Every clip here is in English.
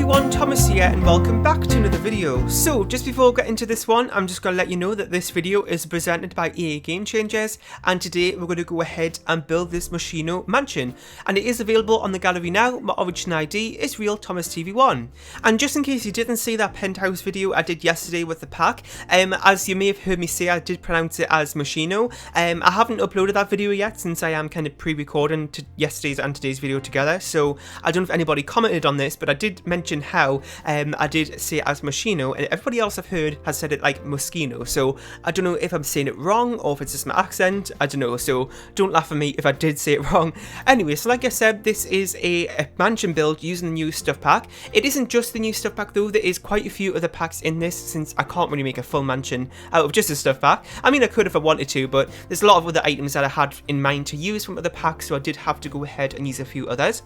everyone, Thomas here and welcome back to another video. So just before we get into this one, I'm just going to let you know that this video is presented by EA Game Changers, and today we're going to go ahead and build this Moschino mansion, and it is available on the gallery now. My origin ID is Real Thomas TV1. And just in case you didn't see that penthouse video I did yesterday with the pack, as you may have heard me say, I did pronounce it as Moschino. I haven't uploaded that video yet since I am kind of pre-recording to yesterday's and today's video together, so I don't know if anybody commented on this, but I did mention how I did say it as Moschino, and everybody else I've heard has said it like Moschino, so I don't know if I'm saying it wrong or if it's just my accent, I don't know, so don't laugh at me if I did say it wrong. Anyway, so like I said, this is a mansion build using the new stuff pack. It isn't just the new stuff pack though, there is quite a few other packs in this, since I can't really make a full mansion out of just a stuff pack. I mean, I could if I wanted to, but there's a lot of other items that I had in mind to use from other packs, so I did have to go ahead and use a few others.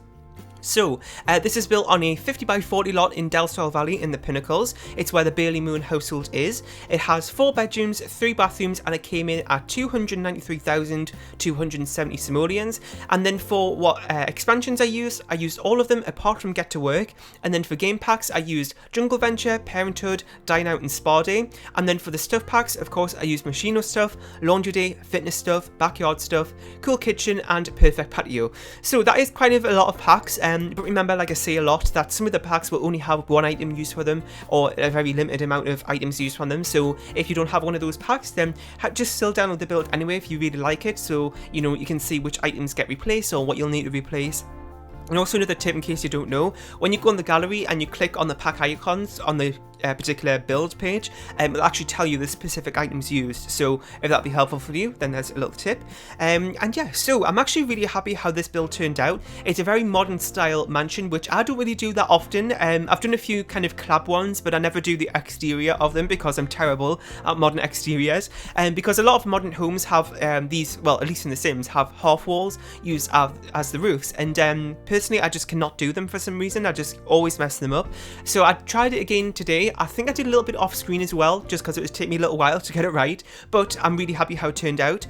So, this is built on a 50 by 40 lot in Del Sol Valley in the Pinnacles. It's where the Bailey Moon household is. It has 4 bedrooms, 3 bathrooms, and it came in at 293,270 simoleons. And then for what expansions I used all of them apart from Get to Work. And then for game packs, I used Jungle Venture, Parenthood, Dine Out, and Spa Day. And then for the stuff packs, of course, I used Moschino stuff, Laundry Day, Fitness stuff, Backyard stuff, Cool Kitchen, and Perfect Patio. So that is kind of a lot of packs. But remember, like I say a lot, that some of the packs will only have one item used for them, or a very limited amount of items used from them. So if you don't have one of those packs, then just still download the build anyway if you really like it, so you know you can see which items get replaced or what you'll need to replace. And also another tip in case you don't know, when you go on the gallery and you click on the pack icons on the particular build page, it'll actually tell you the specific items used, so if that'd be helpful for you, then there's a little tip. And yeah, so I'm actually really happy how this build turned out. It's a very modern style mansion, which I don't really do that often. I've done a few kind of collab ones, but I never do the exterior of them because I'm terrible at modern exteriors, and because a lot of modern homes have these, well, at least in The Sims, have half walls used as the roofs, and personally I just cannot do them for some reason. I just always mess them up, so I tried it again today. I think I did a little bit off screen as well, just because it was taking me a little while to get it right, but I'm really happy how it turned out,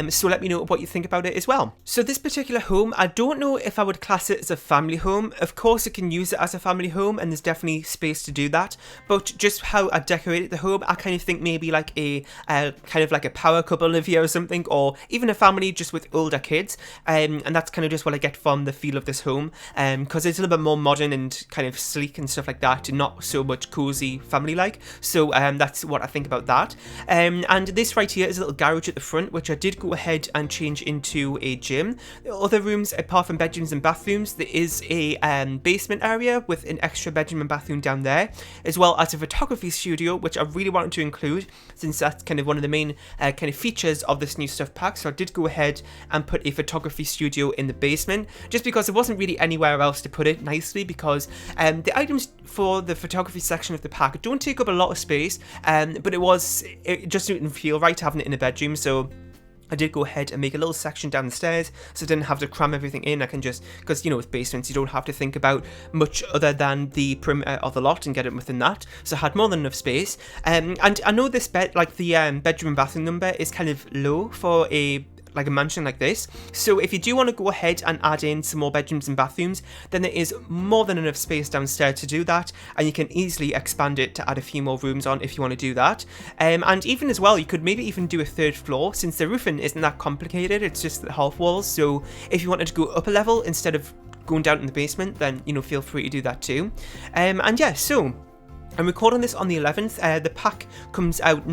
so let me know what you think about it as well. So this particular home, I don't know if I would class it as a family home. Of course you can use it as a family home, and there's definitely space to do that, but just how I decorated the home, I kind of think maybe like a kind of like a power couple live here or something, or even a family just with older kids, and that's kind of just what I get from the feel of this home, because it's a little bit more modern and kind of sleek and stuff like that, and not so much cozy family-like, so that's what I think about that. And this right here is a little garage at the front, which I did go ahead and change into a gym. The other rooms, apart from bedrooms and bathrooms, there is a basement area with an extra bedroom and bathroom down there, as well as a photography studio, which I really wanted to include since that's kind of one of the main kind of features of this new stuff pack. So I did go ahead and put a photography studio in the basement, just because there wasn't really anywhere else to put it nicely, because the items for the photography section of the pack don't take up a lot of space, but it just didn't feel right having it in a bedroom, so I did go ahead and make a little section down the stairs, so I didn't have to cram everything in. I can just, because you know with basements you don't have to think about much other than the perimeter of the lot and get it within that, so I had more than enough space. And I know this bed, like the bedroom and bathroom number, is kind of low for a mansion like this, so if you do want to go ahead and add in some more bedrooms and bathrooms, then there is more than enough space downstairs to do that, and you can easily expand it to add a few more rooms on if you want to do that. And even as well, you could maybe even do a third floor, since the roofing isn't that complicated, it's just the half walls, so if you wanted to go up a level instead of going down in the basement, then you know, feel free to do that too. And yeah, so I'm recording this on the 11th, the pack comes out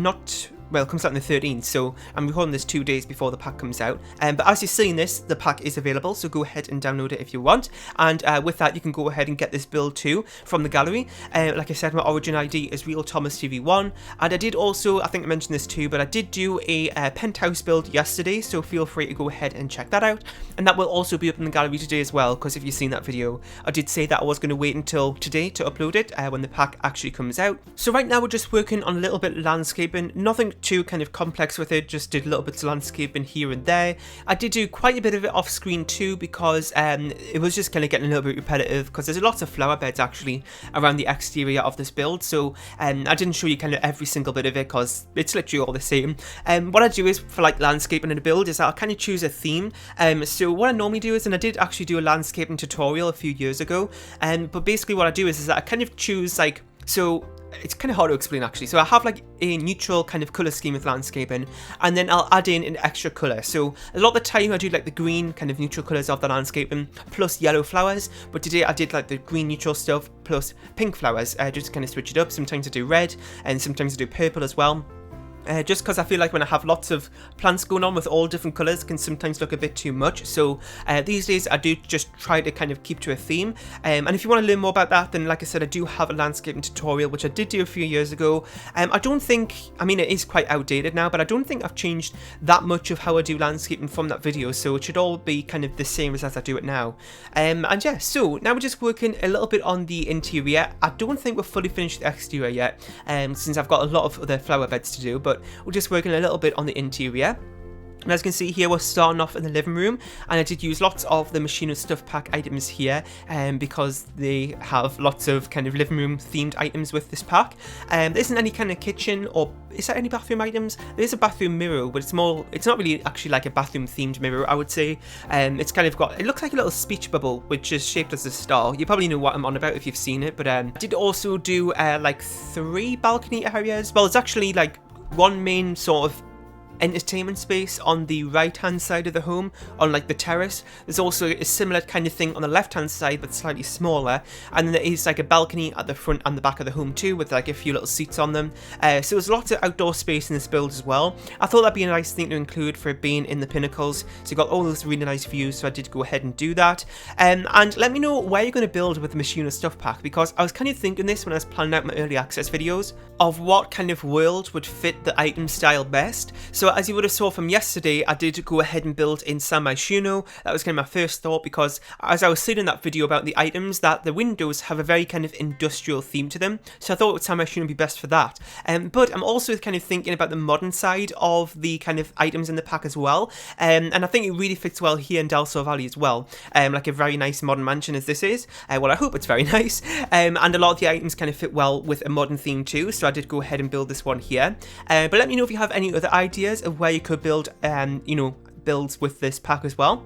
comes out on the 13th, so I'm recording this 2 days before the pack comes out, but as you're seeing this, the pack is available, so go ahead and download it if you want, and with that you can go ahead and get this build too from the gallery. Like I said, my origin ID is Real Thomas TV1, and I did also, I think I mentioned this too, but I did do a penthouse build yesterday, so feel free to go ahead and check that out, and that will also be up in the gallery today as well, because if you've seen that video, I did say that I was going to wait until today to upload it when the pack actually comes out. So right now we're just working on a little bit of landscaping, nothing too kind of complex with it, just did little bits of landscaping here and there. I did do quite a bit of it off screen too, because it was just kind of getting a little bit repetitive, because there's lots of flower beds actually around the exterior of this build, so I didn't show you kind of every single bit of it because it's literally all the same. What I do is for like landscaping in a build is I'll kind of choose a theme. So what I normally do is, and I did actually do a landscaping tutorial a few years ago, but basically what I do is that I kind of choose like, so it's kind of hard to explain actually. So I have like a neutral kind of colour scheme with landscaping, and then I'll add in an extra colour. So a lot of the time I do like the green kind of neutral colours of the landscaping plus yellow flowers, but today I did like the green neutral stuff plus pink flowers, just to kind of switch it up. Sometimes I do red and sometimes I do purple as well. Just because I feel like when I have lots of plants going on with all different colours can sometimes look a bit too much, so these days I do just try to kind of keep to a theme. And if you want to learn more about that, then like I said, I do have a landscaping tutorial which I did do a few years ago. I don't think, I mean it is quite outdated now, but I don't think I've changed that much of how I do landscaping from that video, so it should all be kind of the same as I do it now. And yeah, so now we're just working a little bit on the interior. I don't think we're fully finished the exterior yet, since I've got a lot of other flower beds to do, but we're just working a little bit on the interior. And as you can see here, we're starting off in the living room, and I did use lots of the Moschino stuff pack items here, because they have lots of kind of living room themed items with this pack. There isn't any kind of kitchen, or is there any bathroom items? There's a bathroom mirror, but it's not really actually like a bathroom themed mirror, I would say. It's kind of got, it looks like a little speech bubble, which is shaped as a star. You probably know what I'm on about if you've seen it, but I did also do like 3 balcony areas. Well, it's actually like one main sort of entertainment space on the right hand side of the home, on like the terrace. There's also a similar kind of thing on the left hand side but slightly smaller, and then there is like a balcony at the front and the back of the home too, with like a few little seats on them. So there's lots of outdoor space in this build as well. I thought that'd be a nice thing to include for it being in the pinnacles, so you got all those really nice views, so I did go ahead and do that. And let me know where you're going to build with the Moschino stuff pack, because I was kind of thinking this when I was planning out my early access videos, of what kind of world would fit the item style best. So as you would have saw from yesterday, I did go ahead and build in San Moschino. That was kind of my first thought, because as I was saying in that video about the items, that the windows have a very kind of industrial theme to them, so I thought San Moschino would be best for that. But I'm also kind of thinking about the modern side of the kind of items in the pack as well, and I think it really fits well here in Del Sol Valley as well, like a very nice modern mansion as this is. Well, I hope it's very nice, and a lot of the items kind of fit well with a modern theme too, so I did go ahead and build this one here. But let me know if you have any other ideas of where you could build, builds with this pack as well.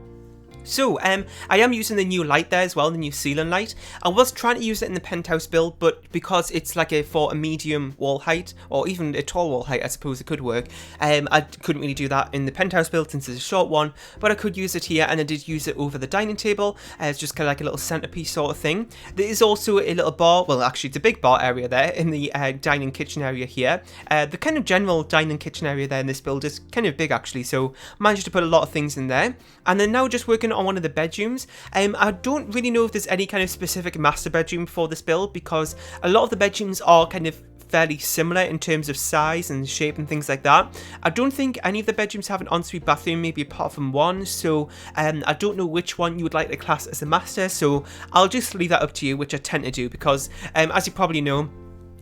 So, I am using the new light there as well, the new ceiling light. I was trying to use it in the penthouse build, but because it's like for a medium wall height, or even a tall wall height, I suppose it could work. I couldn't really do that in the penthouse build since it's a short one, but I could use it here, and I did use it over the dining table as just kind of like a little centerpiece sort of thing. There is also a little bar, well actually it's a big bar area there in the dining kitchen area here. The kind of general dining kitchen area there in this build is kind of big actually, so managed to put a lot of things in there. And then now just working on one of the bedrooms. I don't really know if there's any kind of specific master bedroom for this build, because a lot of the bedrooms are kind of fairly similar in terms of size and shape and things like that. I don't think any of the bedrooms have an ensuite bathroom, maybe apart from one, so I don't know which one you would like to class as a master, so I'll just leave that up to you, which I tend to do, because as you probably know,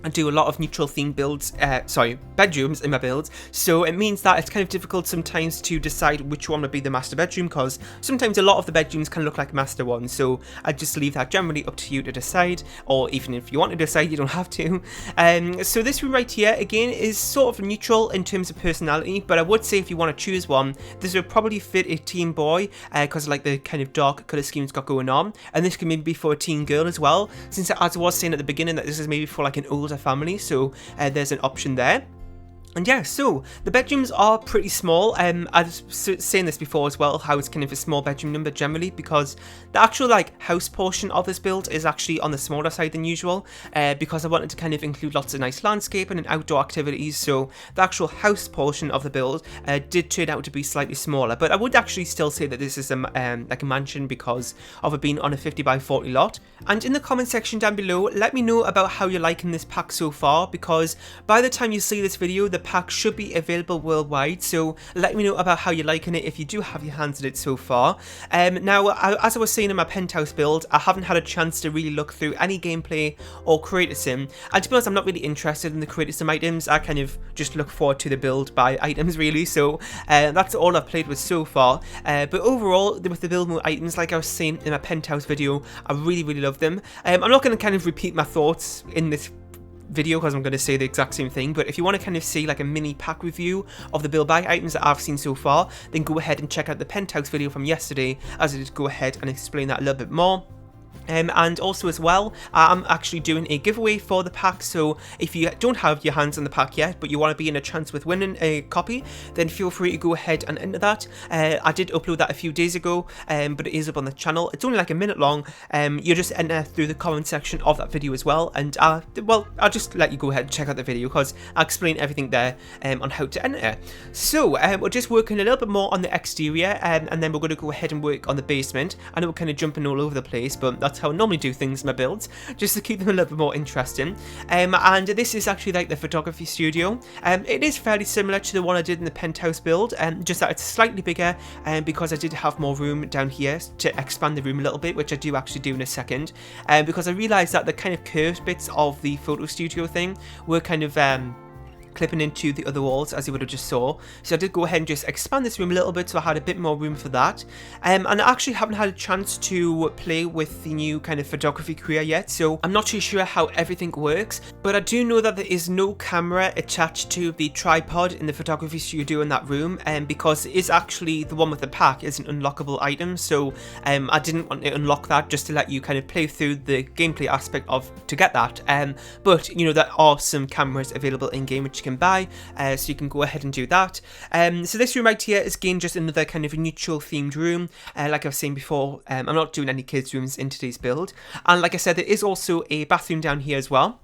I do a lot of neutral theme builds, bedrooms in my builds, so it means that it's kind of difficult sometimes to decide which one would be the master bedroom, because sometimes a lot of the bedrooms can look like master ones, so I just leave that generally up to you to decide, or even if you want to decide, you don't have to. So this room right here, again, is sort of neutral in terms of personality, but I would say if you want to choose one, this would probably fit a teen boy, because like the kind of dark colour scheme it's got going on, and this could maybe be for a teen girl as well, since as I was saying at the beginning that this is maybe for like an older family, so there's an option there. And yeah, so the bedrooms are pretty small. I was saying this before as well, how it's kind of a small bedroom number generally, because the actual like house portion of this build is actually on the smaller side than usual, because I wanted to kind of include lots of nice landscaping and outdoor activities, so the actual house portion of the build did turn out to be slightly smaller, but I would actually still say that this is like a mansion because of it being on a 50 by 40 lot. And in the comment section down below, let me know about how you're liking this pack so far, because by the time you see this video, the pack should be available worldwide, so let me know about how you're liking it if you do have your hands on it so far. Now, as I was saying in my penthouse build, I haven't had a chance to really look through any gameplay or creator sim, and to be honest, I'm not really interested in the creator sim items. I kind of just look forward to the build by items really, so that's all I've played with so far. But overall, with the build mode items, like I was saying in my penthouse video, I really love them. I'm not going to kind of repeat my thoughts in this video because I'm going to say the exact same thing, but if you want to kind of see like a mini pack review of the build bag items that I've seen so far, then go ahead and check out the penthouse video from yesterday, as I did go ahead and explain that a little bit more. And also as well, I'm actually doing a giveaway for the pack, so if you don't have your hands on the pack yet, but you want to be in a chance with winning a copy, then feel free to go ahead and enter that. I did upload that a few days ago, but it is up on the channel. It's only like a minute long. You just enter through the comment section of that video as well, and well, I'll just let you go ahead and check out the video because I'll explain everything there on how to enter. So we're just working a little bit more on the exterior, and then we're going to go ahead and work on the basement. I know we're kind of jumping all over the place, but that's how I normally do things in my builds, just to keep them a little bit more interesting. And this is actually like the photography studio. It is fairly similar to the one I did in the penthouse build, just that it's slightly bigger, because I did have more room down here to expand the room a little bit, which I do actually do in a second, because I realised that the kind of curved bits of the photo studio thing were kind of clipping into the other walls, as you would have just saw. So I did go ahead and just expand this room a little bit, so I had a bit more room for that. And I actually haven't had a chance to play with the new kind of photography career yet, so I'm not too sure how everything works, but I do know that there is no camera attached to the tripod in the photography studio in that room, because it is actually the one with the pack is an unlockable item, so I didn't want to unlock that just to let you kind of play through the gameplay aspect of to get that. But you know, there are some cameras available in game which you can buy, so you can go ahead and do that. So this room right here is again just another kind of neutral themed room. Like I was saying before, I'm not doing any kids rooms in today's build, and like I said, there is also a bathroom down here as well.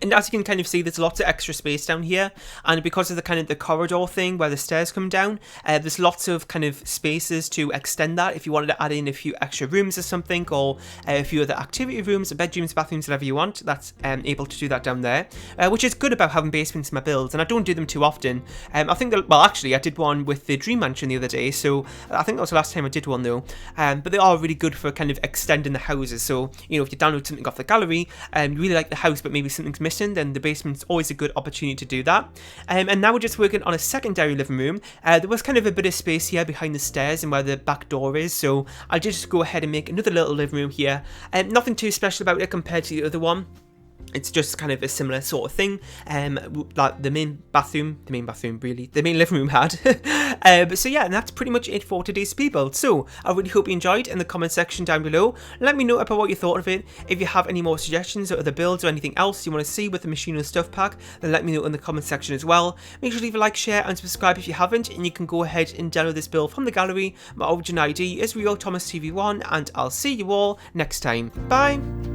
And as you can kind of see, there's lots of extra space down here, and because of the kind of the corridor thing where the stairs come down, there's lots of kind of spaces to extend that if you wanted to add in a few extra rooms or something, or a few other activity rooms, bedrooms, bathrooms, whatever you want. That's able to do that down there, which is good about having basements in my builds, and I don't do them too often. I think that, well, actually I did one with the Dream Mansion the other day, so I think that was the last time I did one though. But they are really good for kind of extending the houses, so you know, if you download something off the gallery and you really like the house but maybe something's missing, then the basement's always a good opportunity to do that. And now we're just working on a secondary living room. There was kind of a bit of space here behind the stairs and where the back door is, so I'll just go ahead and make another little living room here. Nothing too special about it compared to the other one. It's just kind of a similar sort of thing, like the main living room had. But so yeah, and that's pretty much it for today's speed build. So I really hope you enjoyed. In the comment section down below, let me know about what you thought of it. If you have any more suggestions or other builds or anything else you want to see with the Moschino stuff pack, then let me know in the comment section as well. Make sure to leave a like, share and subscribe if you haven't, and you can go ahead and download this build from the gallery. My origin ID is RealThomasTV1, and I'll see you all next time. Bye!